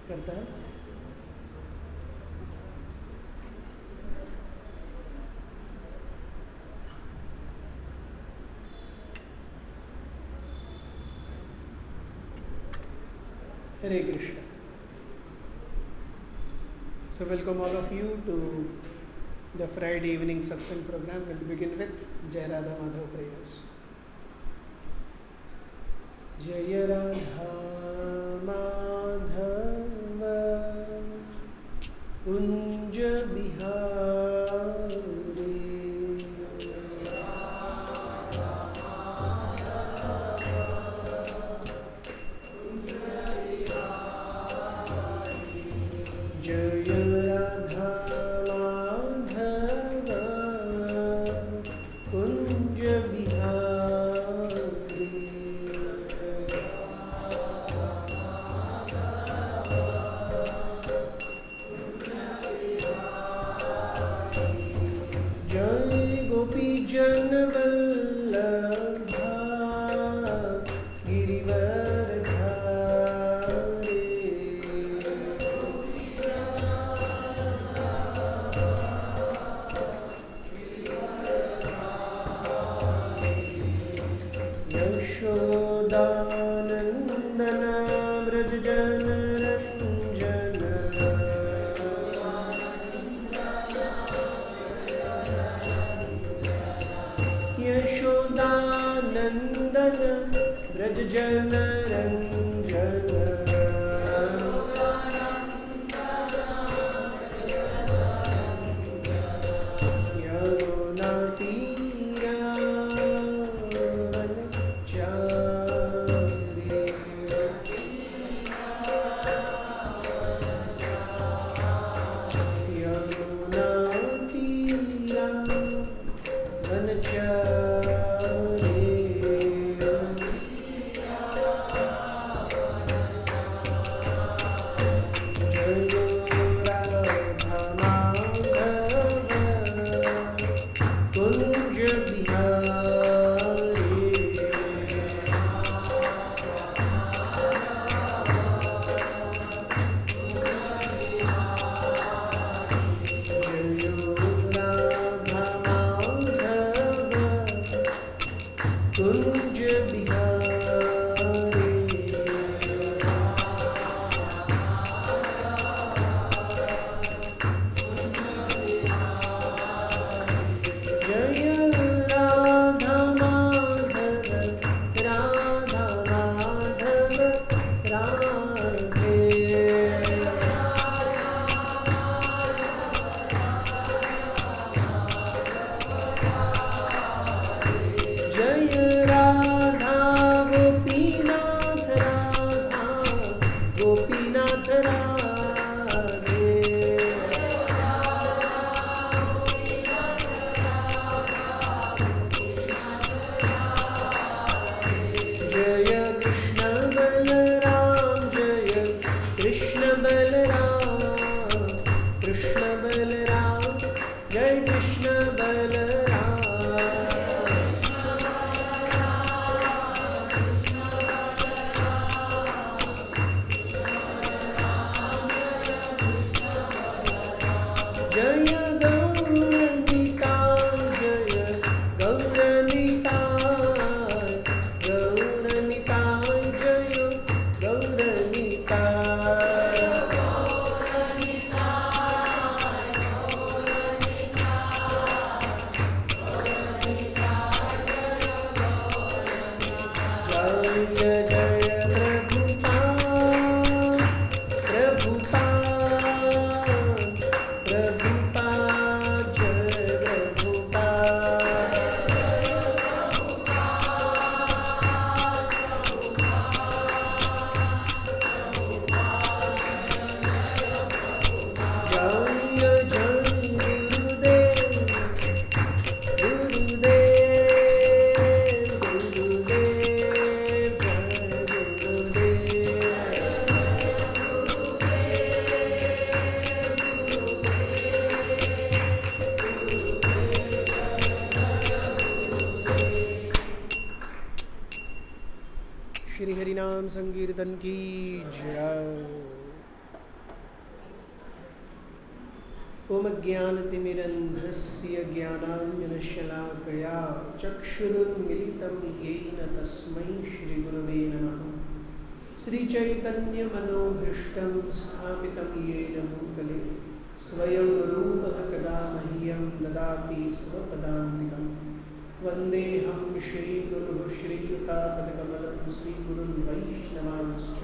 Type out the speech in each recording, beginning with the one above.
करता है। Hare Krishna. So welcome all of you to the Friday evening satsang program. We'll begin with Jai Radha Madhav prayers. Jai Radha Madhava Kunj Bihari कल्याण संकीर्तन की जय। ओम ज्ञानतिमिरन्धस्य ज्ञानाञ्जनशलाकया चक्षुरुन्मिलितं येन तस्मै श्रीगुरवे नमः। श्रीचैतन्यमनोभीष्टं स्थापितं येन भूतले स्वयं रूपः कदा मह्यं ददाति स्वपदान्तिकं। वन्देऽहं श्रीगुरुः श्रीयुतापदकमलं श्रीगुरुन् वैष्णवांश्च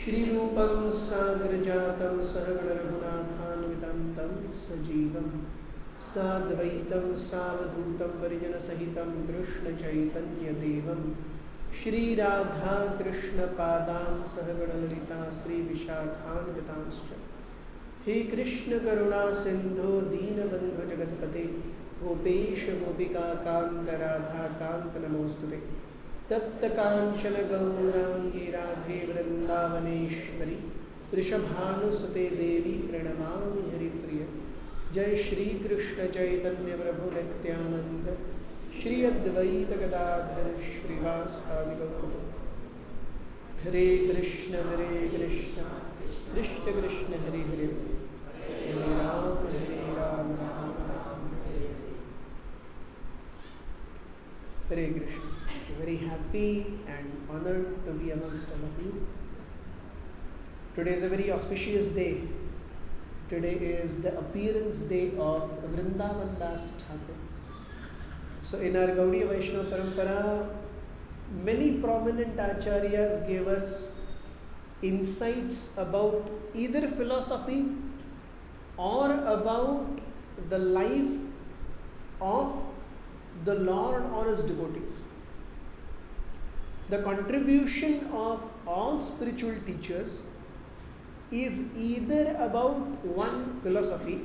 श्रीरूपं साग्रजातं सहगणरघुनाथान्वितं तं सजीवं साद्वैतं सावधूतं परिजनसहितं कृष्णचैतन्यदेवं श्रीराधाकृष्णपादान् सहगणललिता श्रीविशाखान्वितांश्च। हे कृष्ण करुणा सिंधो दीनबंधु जगत्पते गोपेश गोपिका कांत राधा कांत नमोस्तुते। तप्त कांचन गौरांगी राधे वृंदावनेश्वरी वृषभानुसुते देवी प्रणमामि हरिप्रिय। जय श्री कृष्ण चैतन्य प्रभु नित्यानंद श्री अद्वैत गदाधर श्रीवासादि गौर। हरे कृष्ण कृष्ण कृष्ण हरे हरे हरे राम राम राम हरे Krishna. Very happy and honored to be amongst all of you. Today is a very auspicious day. Today is the appearance day of Vrindavan Das Thakur. So in our Gaudiya Vaishnava Parampara, many prominent acharyas gave us insights about either philosophy or about the life of the Lord or his devotees. The contribution of all spiritual teachers is either about one philosophy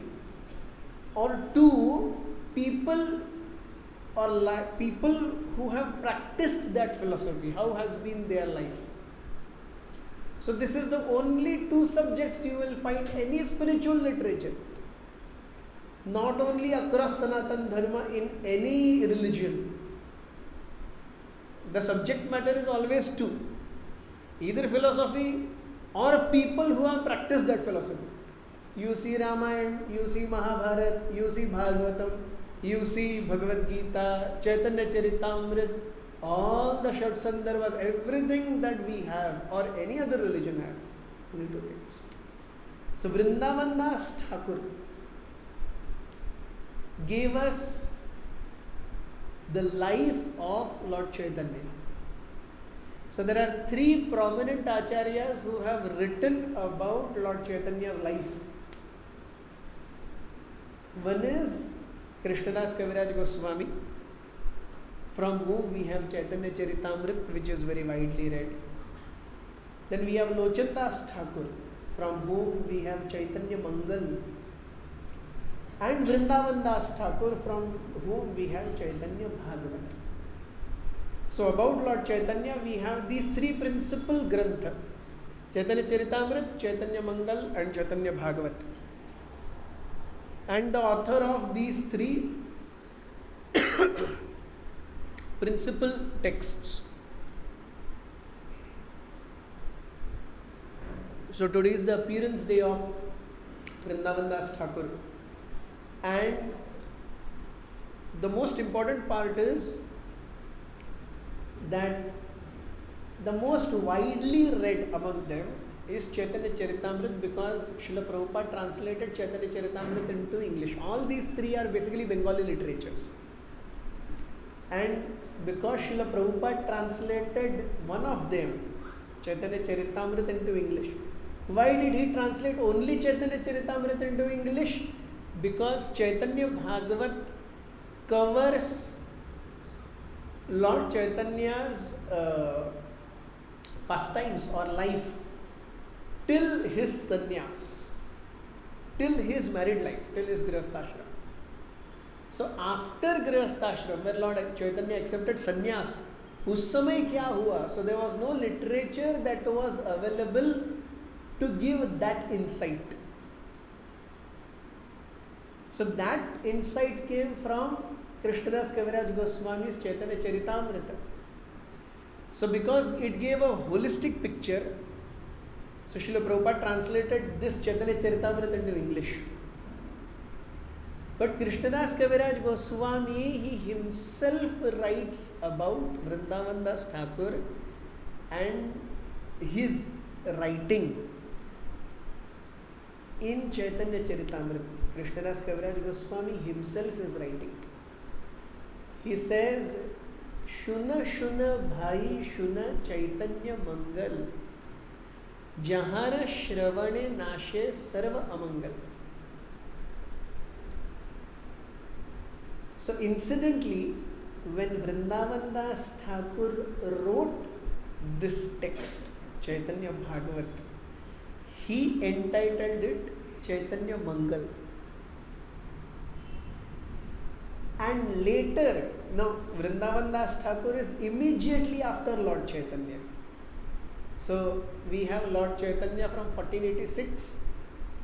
or two people or people who have practiced that philosophy, how has been their life. So this is the only two subjects you will find any spiritual literature, not only across Sanatan Dharma, in any religion. The subject matter is always two, either philosophy or people who have practiced that philosophy. You see Ramayana, you see Mahabharata, you see Bhagavatam, you see Bhagavad Gita, Chaitanya Charitamrita, all the Shat Sandarbhas, everything that we have or any other religion has, only two things. So Vrindavan Das Thakur gave us the life of Lord Chaitanya. So there are three prominent acharyas who have written about Lord Chaitanya's life. One is Krishnadas Kaviraj Goswami, from whom we have Chaitanya Charitamrita, which is very widely read. Then we have Lochan Das Thakur, from whom we have Chaitanya Mangal, and Vrindavan Das Thakur, from whom we have Chaitanya Bhagavat. So about Lord Chaitanya we have these three principal grantha: Chaitanya Charitamrita, Chaitanya Mangal and Chaitanya Bhagavat. And the author of these three principal texts. So today is the appearance day of Vrindavan Das Thakur, and the most important part is that the most widely read among them is Chaitanya Charitamrita, because Srila Prabhupada translated Chaitanya Charitamrita into English. All these three are basically Bengali literatures, and because Srila Prabhupada translated one of them, Chaitanya Charitamrita, into English. Why did he translate only Chaitanya Charitamrita into English? Because Chaitanya Bhagavat covers Lord Chaitanya's pastimes or life till his sannyas, till his married life, till his grihasthashram. So after grihasthashram, where Lord Chaitanya accepted sannyas, उस समय क्या हुआ? So there was no literature that was available to give that insight. So that insight came from Krishnadas Kaviraj Goswami's Chaitanya Charitamrita. So because it gave a holistic picture, so Srila Prabhupada translated this Chaitanya Charitamrita into English. But Krishnadas Kaviraj Goswami, he himself writes about Vrindavan Das Thakur and his writing in Chaitanya Charitamrita. Krishnadas Kaviraj Goswami himself is writing. He says, Shuna Shuna Bhai Shuna Chaitanya Mangal Jahara Shravane Nashe Sarva Amangal. So incidentally, when Vrindavan Das Thakur wrote this text, Chaitanya Bhagavat, he entitled it Chaitanya Mangal. And later, now Vrindavan Das Thakur is immediately after Lord Chaitanya. So we have Lord Chaitanya from 1486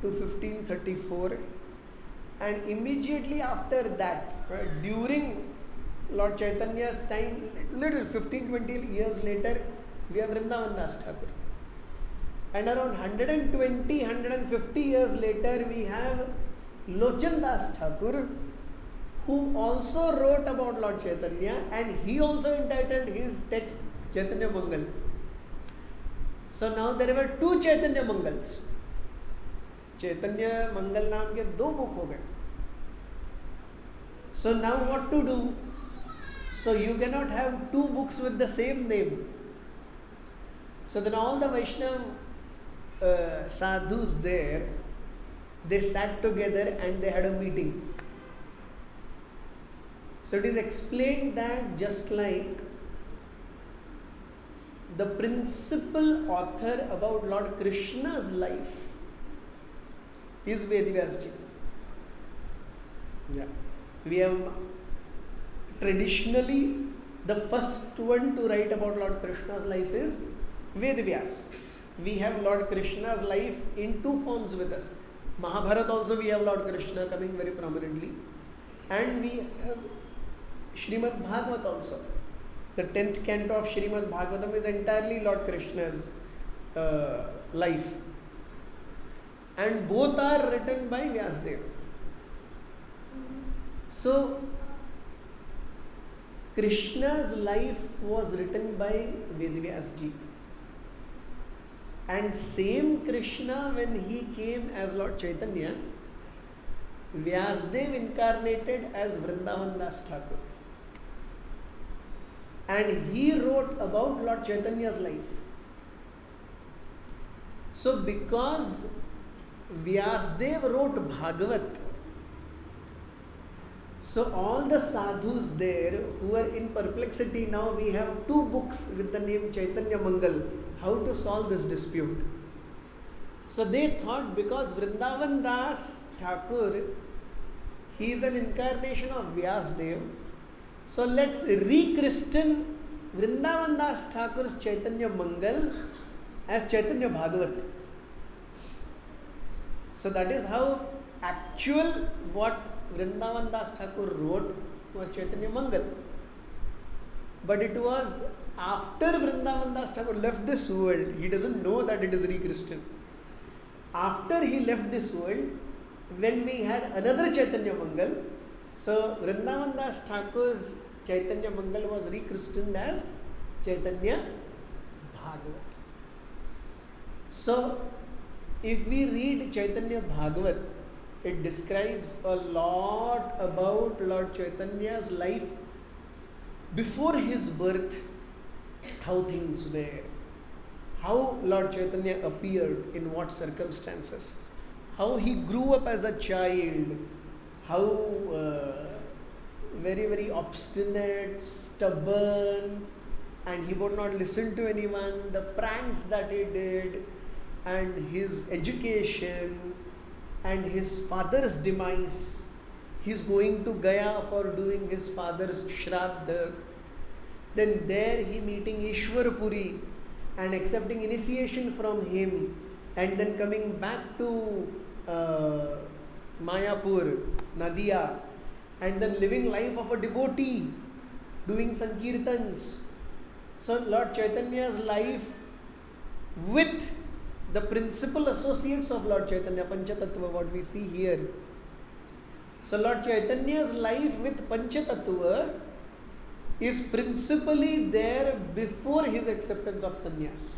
to 1534, and immediately after that, during Lord Chaitanya's time, little 15-20 years later, we have Vrindavan Das Thakur. And around 120-150 years later, we have Lochan Das Thakur, who also wrote about Lord Chaitanya, and he also entitled his text Chaitanya Mangal. So now there were two Chaitanya Mangals. Chaitanya Mangal नाम के दो book हो गए. So now what to do? So you cannot have two books with the same name. So then all the Vaishnava sadhus there, they sat together and they had a meeting. So it is explained that just like the principal author about Lord Krishna's life is Vedvyas Ji. Yeah. We have traditionally the first one to write about Lord Krishna's life is Vedvyas. We have Lord Krishna's life in two forms with us. Mahabharata also we have Lord Krishna coming very prominently. And we have Srimad Bhagavat also. The 10th canto of Srimad Bhagavatam is entirely Lord Krishna's life. And both are written by Vyasdev. So, Krishna's life was written by Vedvyas Ji. And same Krishna, when he came as Lord Chaitanya, Vyasdev incarnated as Vrindavan Das Thakur. And he wrote about Lord Chaitanya's life. So because Vyasdev wrote Bhagavat, so all the sadhus there who are in perplexity, now we have two books with the name Chaitanya Mangal, how to solve this dispute. So they thought, because Vrindavan Das Thakur, he is an incarnation of Vyasdev, so let's re-christen Vrindavan Das Thakur's Chaitanya Mangal as Chaitanya Bhagavat. So that is how actual what Vrindavan Das Thakur wrote was Chaitanya Mangal. But it was after Vrindavan Das Thakur left this world, he doesn't know that it is re-christened. After he left this world, when we had another Chaitanya Mangal, so Vrindavan Das Thakur's Chaitanya Mangal was re-christened as Chaitanya Bhagavat. So if we read Chaitanya Bhagavat, it describes a lot about Lord Chaitanya's life before his birth, how things were, how Lord Chaitanya appeared, in what circumstances, how he grew up as a child, how very, very obstinate, stubborn, and he would not listen to anyone, the pranks that he did, and his education, and his father's demise. He's going to Gaya for doing his father's Shraddha. Then there he meeting Ishwar Puri and accepting initiation from him, and then coming back to Mayapur, Nadia, and then living life of a devotee, doing Sankirtans. So Lord Chaitanya's life with the principal associates of Lord Chaitanya, Panchatattva, what we see here. So Lord Chaitanya's life with Panchatattva is principally there before his acceptance of sannyas.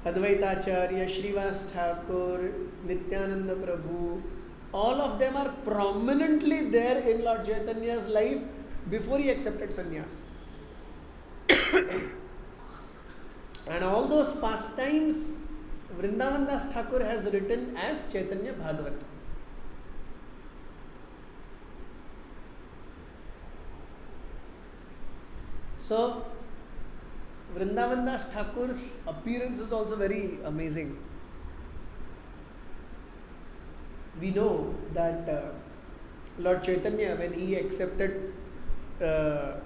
Advaitacharya, Srivas Thakur, Nityananda Prabhu, all of them are prominently there in Lord Chaitanya's life before he accepted sannyas. And all those pastimes Vrindavan Das Thakur has written as Chaitanya Bhagavat. So Vrindavan Das Thakur's appearance is also very amazing. We know that Lord Chaitanya, when he accepted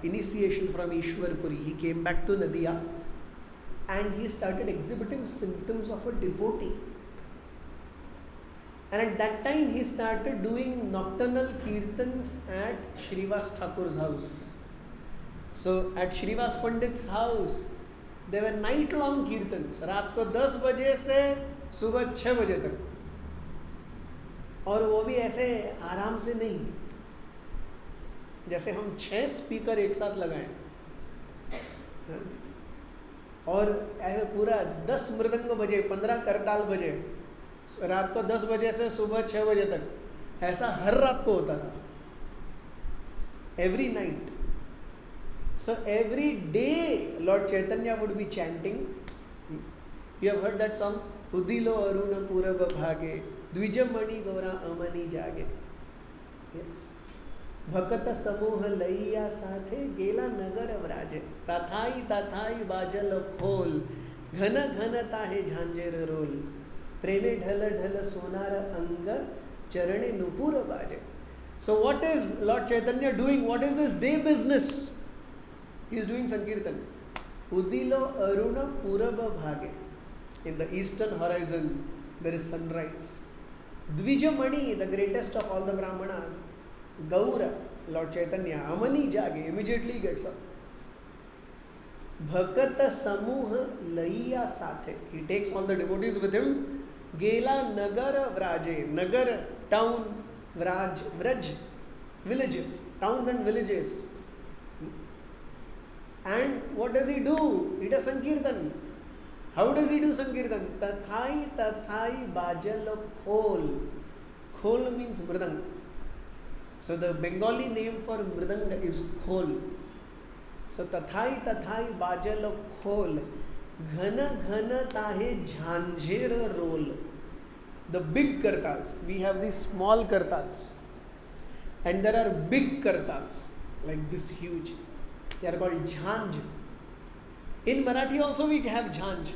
initiation from Ishwar Puri, he came back to Nadia and he started exhibiting symptoms of a devotee. And at that time he started doing nocturnal kirtans at Srivas Thakur's house. So at Srivas Pandit's house, there were night long kirtans. रात को 10 बजे से सुबह 6 बजे तक. और वो भी ऐसे आराम से नहीं, जैसे हम 6 स्पीकर एक साथ लगाएं. और ऐसे पूरा 10 मृदंग बजे, 15 करताल बजे, रात को 10 बजे से सुबह 6 बजे तक. ऐसा हर रात को होता था. Every night. So every day Lord Chaitanya would be chanting. You have heard that song? Udilo Aruna Purava Bhage, Dvijamani Gora Amani Jage. Yes. Bhakata Samuha Laiya Sathe Gela Nagar Vraje. Tathai Tathai Bajal Khol, Ghana Ghana Tahe Jhanjer Rol. Preme Dhala Dhala Sonara Anga, Charane Nupura Baje. So what is Lord Chaitanya doing? What is his day business? He is doing Sankirtan. Udilo Aruna Puraba Bhage. In the eastern horizon, there is sunrise. Dvijamani, the greatest of all the Brahmanas, Gaura, Lord Chaitanya, Amani Jage, immediately gets up. Bhakata Samuha Laiya Sathe. He takes all the devotees with him. Gela Nagara Vraje. Nagar, town, Vraj, Vraj, villages, towns and villages. And what does he do? He does Sankirtan. How does he do Sankirtan? Tathai Tathai Bajal Khol. Khol means Mridang. So the Bengali name for Mridang is Khol. So Tathai Tathai Bajal Khol. Ghana Ghana Tahe Jhanjera Roll. The big kartals. We have these small kartals. And there are big kartals. Like this huge. They are called Jhanj. In Marathi also we have Jhanj.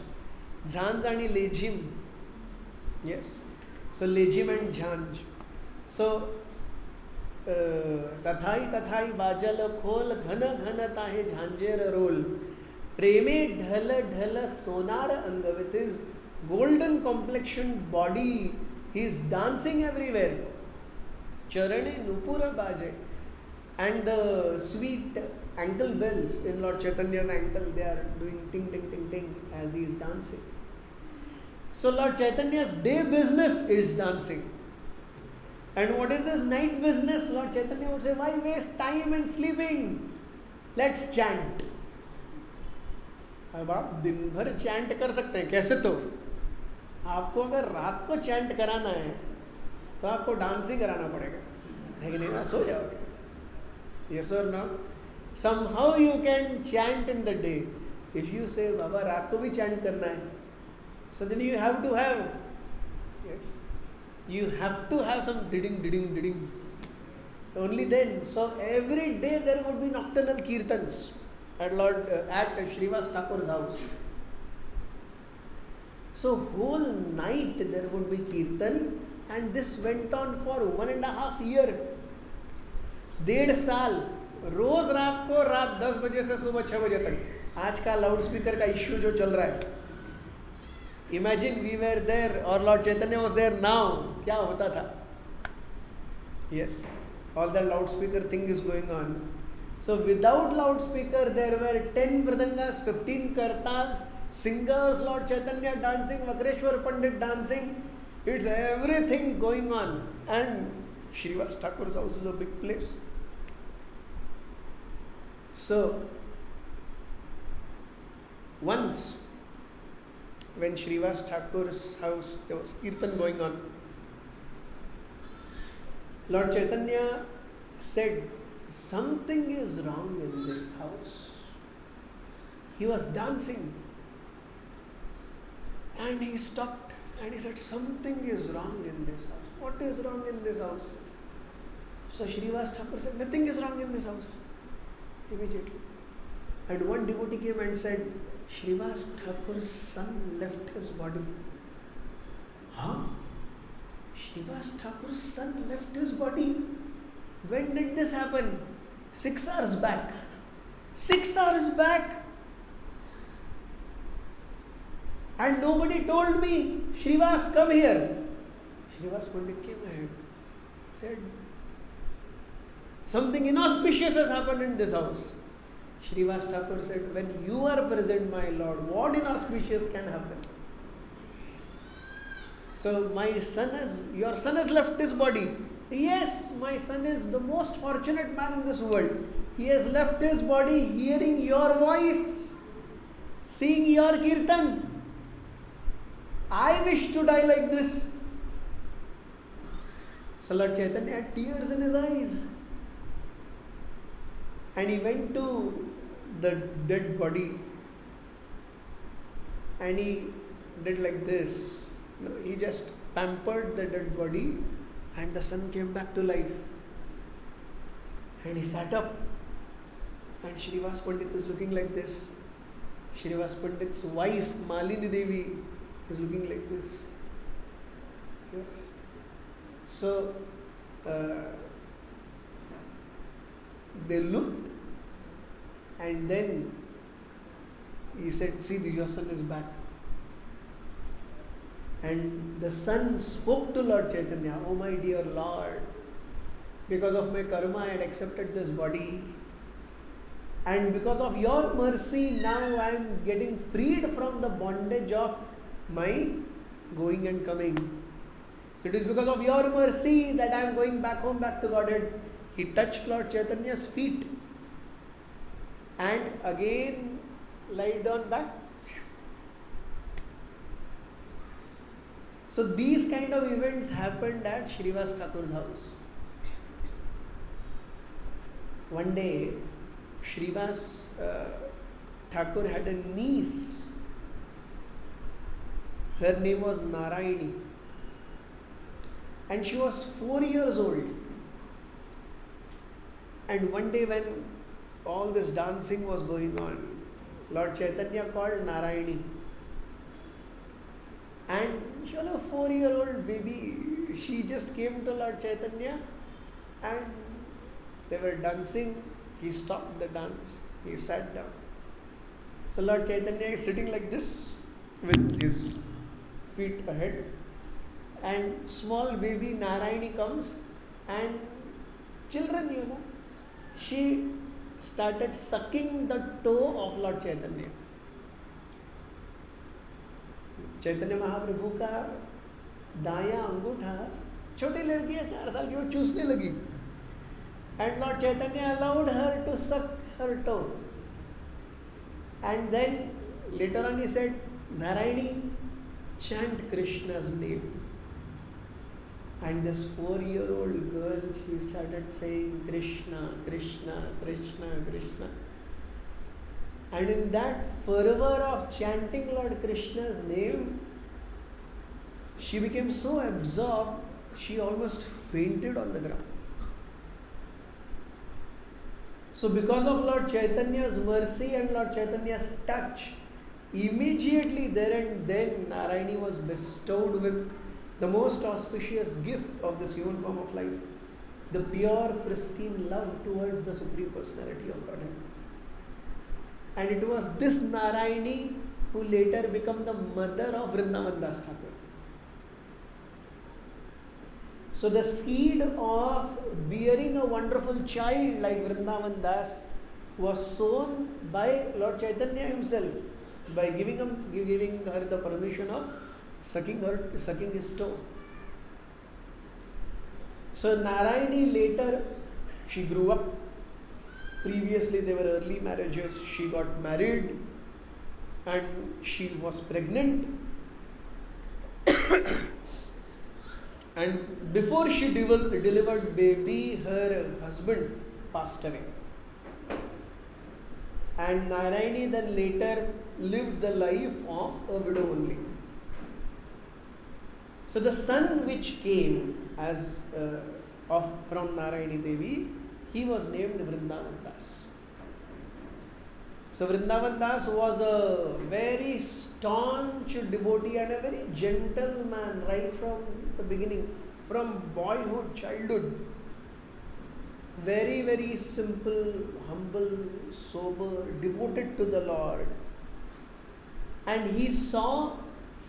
Jhanj and Lejim. Yes. So Lejim and Jhanj. So Tathai Tathai Bajal Khol Ghana Ghana Tahe Jhanjer Roll. Preme Dhala Dhala Sonara Anga, with his golden complexion body, he is dancing everywhere. Charane Nupura Baje. And the sweet ankle bells in Lord Chaitanya's ankle, they are doing ting ting ting ting as he is dancing. So Lord Chaitanya's day business is dancing. And what is his night business? Lord Chaitanya would say, why waste time in sleeping? Let's chant. अब आप दिन भर chant कर सकते हैं. कैसे? तो आपको अगर रात को चैंट कराना है तो आपको डांस ही कराना पड़ेगा, है कि नहीं? ना सो जाओगे. Yes or no? Somehow you can chant in the day. If you say, Baba, रात को भी chant करना है, so then you have to have, yes, you have to have some diding, diding, diding. Only then. So every day there would be nocturnal kirtans at Srivas Thakur's house. So whole night there would be kirtan, and this went on for 1.5 years. 1.5 साल रोज रात को, रात 10 बजे से सुबह 6 बजे तक. आज का लाउड स्पीकर का इश्यू जो चल रहा है, इमेजिन वी वेर देयर और lord Chaitanya was there now, क्या होता था? Yes, all the loudspeaker thing is going on. So without loudspeaker, there were 10 mridangas, 15 kartals, singers, Lord Chaitanya dancing, Vakreshwar Pandit dancing. It's everything going on. And Srivas Thakur's house is a big place. So once when Srivas Thakur's house, there was kirtan going on, Lord Chaitanya said, something is wrong in this house. He was dancing and he stopped and he said, something is wrong in this house. What is wrong in this house? So Srivas Thakur said, nothing is wrong in this house. Immediately. And one devotee came and said, Srivas Thakur's son left his body. Huh? Srivas Thakur's son left his body? When did this happen? 6 hours back. 6 hours back. And nobody told me. Srivas, come here. Srivas Pandit came ahead. Said, something inauspicious has happened in this house. Srivas Thakur said, when you are present, my Lord, what inauspicious can happen? So your son has left his body. Yes, my son is the most fortunate man in this world. He has left his body hearing your voice, seeing your kirtan. I wish to die like this. So Lord Chaitanya had tears in his eyes. And he went to the dead body and he did like this. He just pampered the dead body and the son came back to life. And he sat up and Srivas Pandit is looking like this. Srivas Pandit's wife Malini Devi is looking like this. Yes. So they looked and then he said, see, your son is back. And the son spoke to Lord Chaitanya, oh my dear Lord, because of my karma I had accepted this body. And because of your mercy, now I am getting freed from the bondage of my going and coming. So it is because of your mercy that I am going back home, back to Godhead. He touched Lord Chaitanya's feet and again lied down back. So these kind of events happened at Srivas Thakur's house. One day, Srivas Thakur had a niece. Her name was Narayani. And she was 4 years old. And one day when all this dancing was going on, Lord Chaitanya called Narayani. And she was a 4-year-old baby. She just came to Lord Chaitanya and they were dancing. He stopped the dance. He sat down. So Lord Chaitanya is sitting like this with his feet ahead. And small baby Narayani comes and children, she started sucking the toe of Lord Chaitanya. Chaitanya Mahaprabhu का दायां अंगूठा, छोटी लड़की है 4 साल की, वो चूसने लगी. And Lord Chaitanya allowed her to suck her toe. And then later on he said, Narayani, chant Krishna's name. And this 4-year-old girl, she started saying Krishna, Krishna, Krishna, Krishna. And in that fervor of chanting Lord Krishna's name, she became so absorbed, she almost fainted on the ground. So because of Lord Chaitanya's mercy and Lord Chaitanya's touch, immediately there and then Narayani was bestowed with the most auspicious gift of this human form of life, the pure, pristine love towards the Supreme Personality of Godhead. And it was this Narayani who later became the mother of Vrindavan Das Thakur. So the seed of bearing a wonderful child like Vrindavan Das was sown by Lord Chaitanya himself by giving her the permission of sucking his toe. So Narayani later, she grew up. Previously there were early marriages. She got married and she was pregnant. And before she delivered baby, her husband passed away. And Narayani then later lived the life of a widow only. So the son which came as from Narayani Devi, he was named Vrindavan Das. So Vrindavan Das was a very staunch devotee and a very gentle man right from the beginning, from boyhood, childhood. Very, very simple, humble, sober, devoted to the Lord. And he saw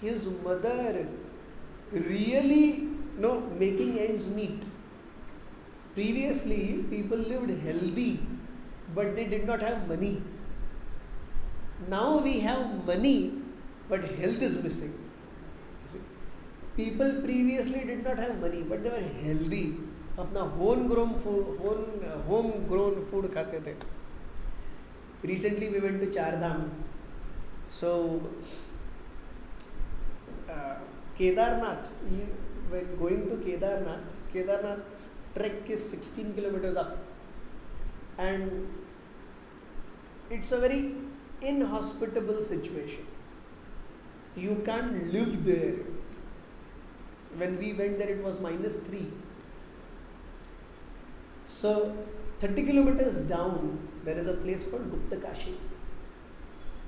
his mother really making ends meet. Previously, people lived healthy, but they did not have money. Now we have money, but health is missing. People previously did not have money, but they were healthy. अपना homegrown food खाते थे. Recently we went to Chardham. So Kedarnath, when going to Kedarnath trek is 16 kilometers up, and it's a very inhospitable situation. You can't live there. When we went there, it was -3. So 30 kilometers down, there is a place called Gupta Kashi,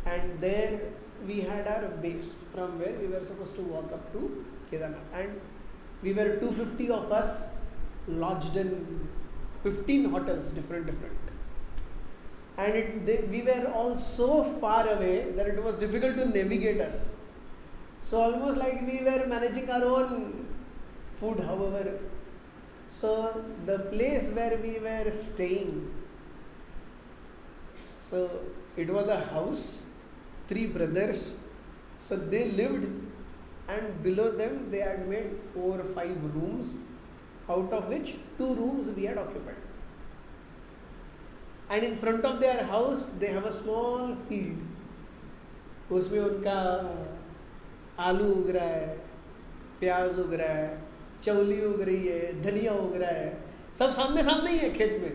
and there we had our base from where we were supposed to walk up to Kedarnath, and we were 250 of us lodged in 15 hotels, different, and we were all so far away that it was difficult to navigate us. So almost like we were managing our own food, however. So the place where we were staying, so it was a house, 3 brothers, so they lived, and below them they had made 4 or 5 rooms, out of which 2 rooms we had occupied. And in front of their house they have a small field, उसमें उनका आलू उग रहा है, प्याज उग रहा है, चौली उग रही है, धनिया उग रहा है, सब सामने ही है खेत में,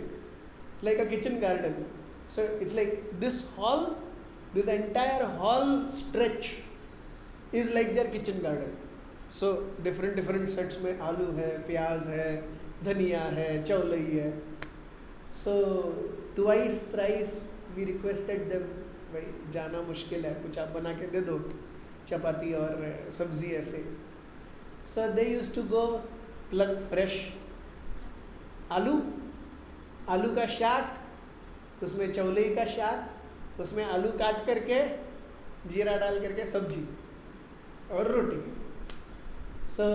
like a kitchen garden. So it's like this entire hall stretch is like their kitchen garden. So different sets में आलू है, प्याज है, धनिया है, चौलाई है. So twice, thrice we requested them, भाई जाना मुश्किल है, कुछ आप बना के दे दो, चपाती और सब्जी ऐसे. So they used to go pluck fresh आलू का शाक, उसमें चौले का शाक, उसमें आलू काट करके जीरा डाल करके सब्जी और रोटी. So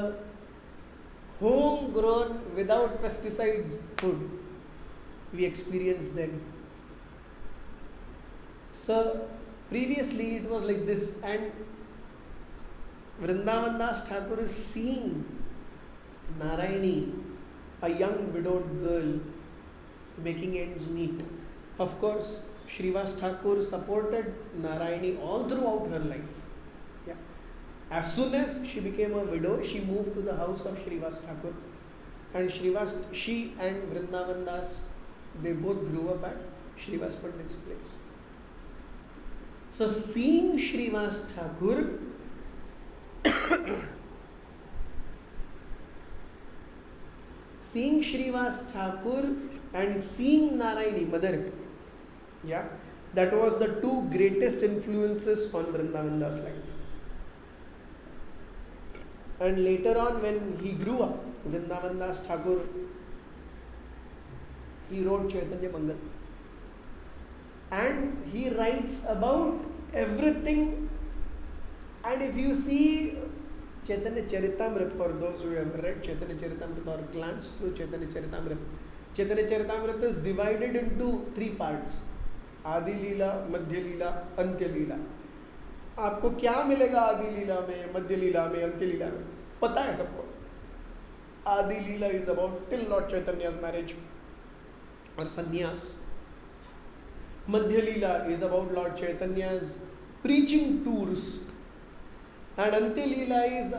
home grown without pesticides food we experienced then. So previously it was like this, and Vrindavan Das Thakur is seeing Narayani, a young widowed girl, making ends meet. Of course, Shrivas Thakur supported Narayani all throughout her life. Yeah. As soon as she became a widow, she moved to the house of Shrivas Thakur, and she and Vrindavan Das, they both grew up at Shrivas Pandit's place. So seeing Shrivas Thakur, and seeing Narayani, mother, yeah, that was the 2 greatest influences on Vrindavan Das' life. And later on, when he grew up, Vrindavan Das Thakur, he wrote Chaitanya Mangal, and he writes about everything. And if you see Chaitanya Charitamrita, for those who have read Chaitanya Charitamrita or glanced through Chaitanya Charitamrita, Chaitanya Charitamrita is divided into 3 parts. आदि लीला, मध्य लीला, अंत्य लीला. आपको क्या मिलेगा आदि लीला में, मध्य लीला में, अंत्य लीला में? पता है सबको. आदि लीला is about till Lord Chaitanya's marriage or sannyas. Madhya Leela is about Lord Chaitanya's preaching tours, and Antya Leela is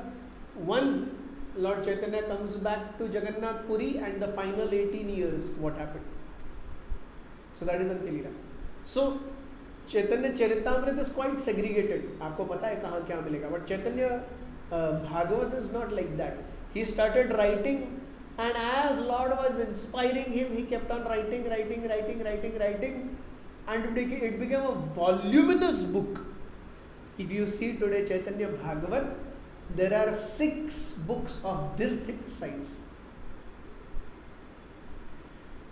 once Lord Chaitanya comes back to Jagannath Puri and the final 18 years, what happened. So that is Antya Leela. So Chaitanya Charitamrita is quite segregated. आपको पता है कहाँ क्या मिलेगा. But Chaitanya Bhagavat is not like that. He started writing, and as Lord was inspiring him, he kept on writing, and it became a voluminous book. If you see today Chaitanya Bhagavat, there are 6 books of this thick size.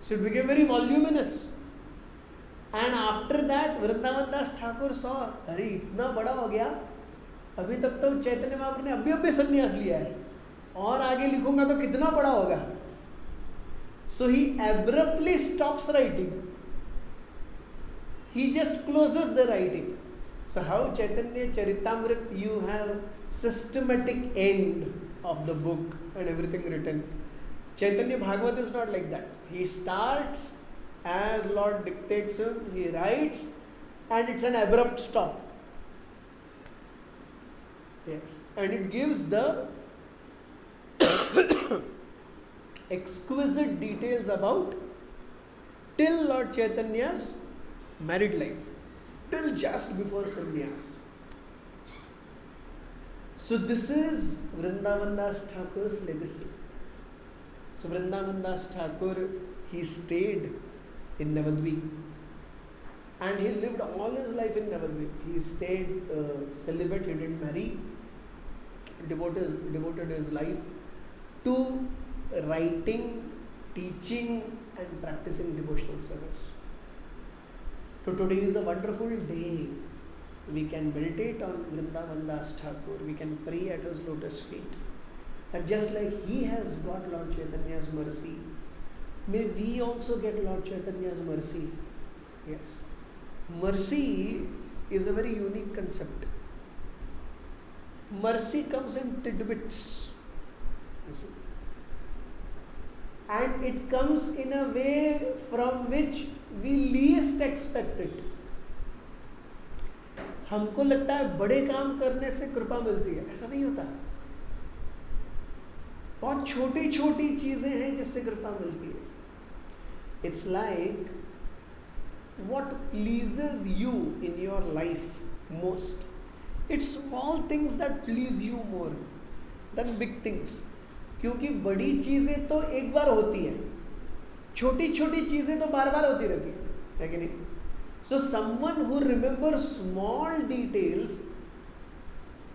So it became very voluminous. And after that, Vrindavan Das Thakur saw, अरे इतना बड़ा हो गया, अभी तक तो चैतन्य महाप्रभु ने अभी संन्यास लिया है, और आगे लिखूंगा तो कितना बड़ा होगा. So he abruptly stops writing. He just closes the writing. So how Chaitanya Charitamrita, you have systematic end of the book and everything written. Chaitanya Bhagavat is not like that. He starts as Lord dictates him, he writes, and it's an abrupt stop. Yes, and it gives the exquisite details about till Lord Chaitanya's married life, till just before sannyas. So this is Vrindavan Das Thakur's legacy. So Vrindavan Das Thakur, he stayed in Navadvip, and he lived all his life in Navadvip. He stayed celibate, he didn't marry, devoted his life to writing, teaching and practicing devotional service. So today is a wonderful day. We can meditate on Vrindavan Das Thakur, we can pray at his lotus feet. And just like he has got Lord Chaitanya's mercy, may we also get Lord Chaitanya's mercy. Yes. Mercy is a very unique concept. Mercy comes in tidbits. You see. And it comes in a way from which we least expect it. हमको लगता है बड़े काम करने से कृपा मिलती है, ऐसा नहीं होता. बहुत छोटी छोटी चीजें हैं जिससे कृपा मिलती है. It's like what pleases you in your life most. It's small things that please you more than big things. क्योंकि बड़ी चीजें तो एक बार होती है, छोटी छोटी चीजें तो बार बार होती रहती है कि नहीं. So someone who remembers small details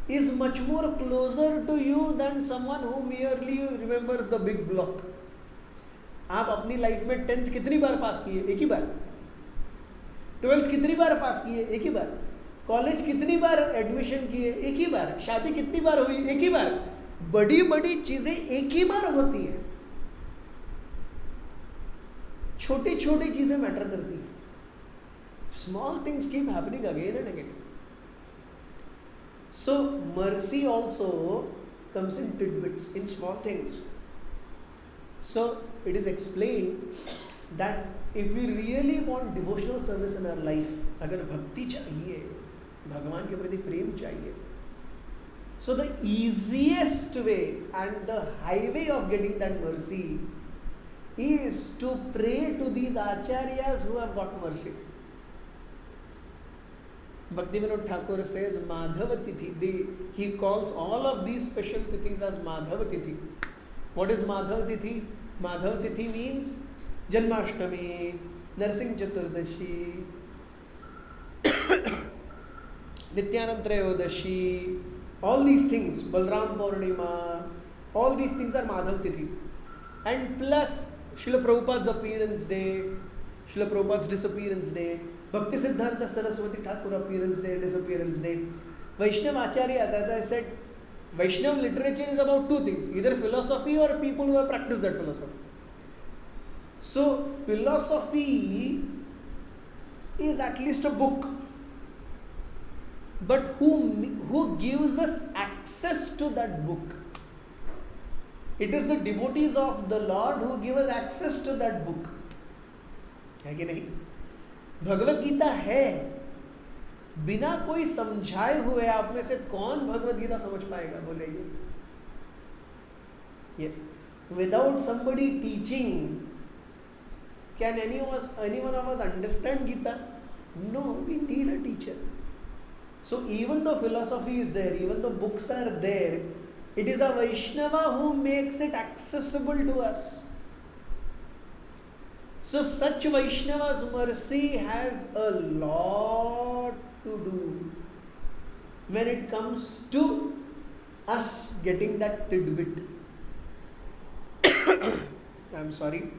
is much more closer to you than someone who merely remembers the big block. आप अपनी लाइफ में 10th कितनी बार पास किए? एक ही बार. 12th कितनी बार पास किए? एक ही बार. कॉलेज कितनी बार एडमिशन किए? एक ही बार. शादी कितनी बार हुई? एक ही बार. बड़ी बड़ी चीजें एक ही बार होती है, छोटी छोटी चीजें मैटर करती है. Small things keep happening again and again. So mercy also comes in tidbits, in small things. So it is explained that if we really want devotional service in our life, अगर भक्ति चाहिए, भगवान के प्रति प्रेम चाहिए, so the easiest way and the highway of getting that mercy is to pray to these acharyas who have got mercy. Bhaktivinoda Thakur says Madhava Tithi. He calls all of these special tithis as Madhava Tithi. What is Madhava Tithi? Madhava Tithi means Janmashtami, Narsingh Chaturdashi, Nityanand Trayodashi, all these things, Balram Purnima, all these things are Madhava Tithi. And plus Srila Prabhupada's appearance day, Srila Prabhupada's disappearance day, Bhakti Siddhanta Saraswati Thakur appearance day, disappearance day, Vaishnava Acharyas, as I said, Vaishnav literature is about two things, either philosophy or people who have practiced that philosophy. So, philosophy is at least a book, but who gives us access to that book? It is the devotees of the Lord who give us access to that book. है कि नहीं? भगवत गीता है, बिना कोई समझाए हुए आप में से कौन भगवत गीता समझ पाएगा? बोलेंगे yes. Without somebody teaching, can anyone of us understand Gita? No, we need a teacher. So even though philosophy is there, even though books are there, it is a Vaishnava who makes it accessible to us. So such Vaishnava's mercy has a lot to do when it comes to us getting that tidbit. I'm sorry.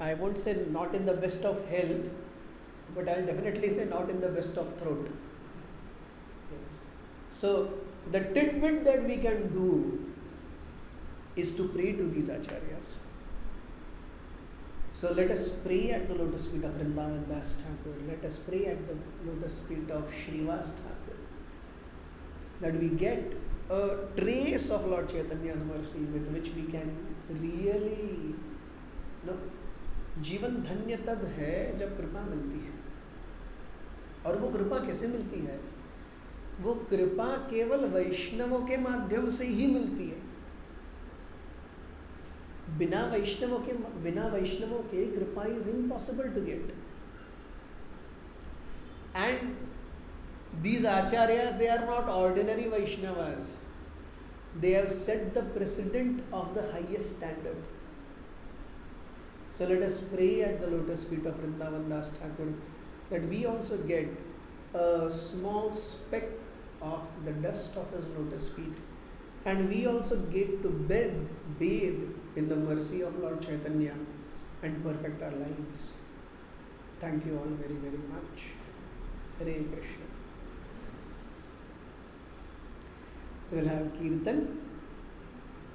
I won't say not in the best of health, but I'll definitely say not in the best of throat. Yes. So the tidbit that we can do is to pray to these acharyas. So let us pray at the lotus feet of Vrindavan Das Thakur. Let us pray at the lotus feet of Srivas Thakur. That we get a trace of Lord Chaitanya's mercy with which we can really जीवन धन्य तब है जब कृपा मिलती है. और वो कृपा कैसे मिलती है? वो कृपा केवल वैष्णवों के माध्यम से ही मिलती है. बिना वैष्णवों के कृपा is impossible to get. And these acharyas, they are not ordinary Vaishnavas. They have set the precedent of the highest standard. So let us pray at the lotus feet of Vrindavan Das Thakur that we also get a small speck of the dust of his lotus feet, and we also get to bathe in the mercy of Lord Chaitanya and perfect our lives. Thank you all very, very much. Hare Krishna. We will have Kirtan.